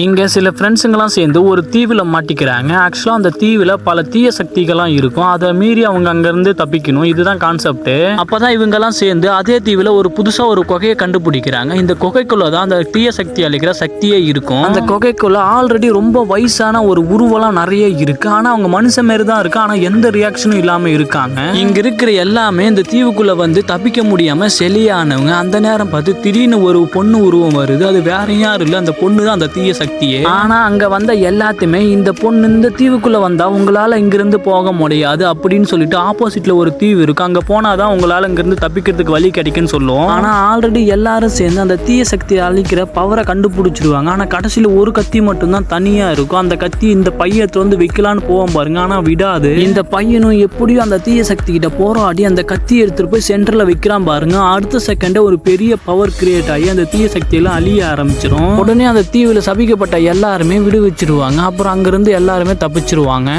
இங்கே சில ஃப்ரெண்ட்ஸுங்கெல்லாம் சேர்ந்து ஒரு தீவில் மாட்டிக்கிறாங்க. ஆக்சுவலாக அந்த தீவில் பல தீய சக்திகள்லாம் இருக்கும். அதை மீறி அவங்க அங்கேருந்து தப்பிக்கணும். இதுதான் கான்செப்ட். அப்போ தான் இவங்கெல்லாம் சேர்ந்து அதே தீவில் ஒரு புதுசாக ஒரு குகையை கண்டுபிடிக்கிறாங்க. இந்த குகைக்குள்ளே தான் அந்த தீய சக்தி அளிக்கிற சக்தியே இருக்கும். அந்த குகைக்குள்ளே ஆல்ரெடி ரொம்ப வயசான ஒரு உருவெல்லாம் நிறைய இருக்கு. ஆனால் அவங்க மனுஷன் மாரி தான் இருக்கு. ஆனால் எந்த ரியாக்ஷனும் இல்லாமல் இருக்காங்க. இங்கே இருக்கிற எல்லாமே இந்த தீவுக்குள்ளே வந்து தப்பிக்க முடியாமல் செலியானவங்க. அந்த நேரம் பார்த்து திடீர்னு ஒரு பொண்ணு உருவம் வருது. அது வேற யாரும் இல்லை, அந்த பொண்ணு தான் அந்த தீய சக்தி. ஆனா அங்க வந்த எல்லாத்தையுமே இந்த பொண்ணு இந்த தீவுக்குள்ள வந்தா உங்களால இங்கிருந்து போக முடியாது அப்படின்னு சொல்லிட்டு ஆப்போசிட்ல ஒரு தீவு இருக்கு, அங்க போனாதான் உங்களால இங்கிருந்து தப்பிக்கிறதுக்கு வழி கிடைக்குன்னு சொல்லுவோம். ஆனா ஆல்ரெடி எல்லாரும் சேர்ந்து அந்த தீய சக்தியை அழிக்கிற பவரை கண்டுபிடிச்சிருவாங்க. ஆனா கடைசியில ஒரு கத்தி மட்டும்தான் தனியா இருக்கும். அந்த கத்தி இந்த பையத்தை வந்து வைக்கலான்னு போவோம் பாருங்க, ஆனா விடாது. இந்த பையனும் எப்படியும் அந்த தீய சக்தி கிட்ட போராடி அந்த கத்தி எடுத்துட்டு போய் சென்டர்ல வைக்கிறான் பாருங்க. அடுத்த செகண்ட் ஒரு பெரிய பவர் கிரியேட் ஆகி அந்த தீய சக்தியெல்லாம் அழிய ஆரம்பிச்சிடும். உடனே அந்த தீவுல சபிக்க எல்லாருமே விடுவிச்சிருவாங்க. அப்புறம் அங்கிருந்து எல்லாருமே தப்பிச்சிருவாங்க.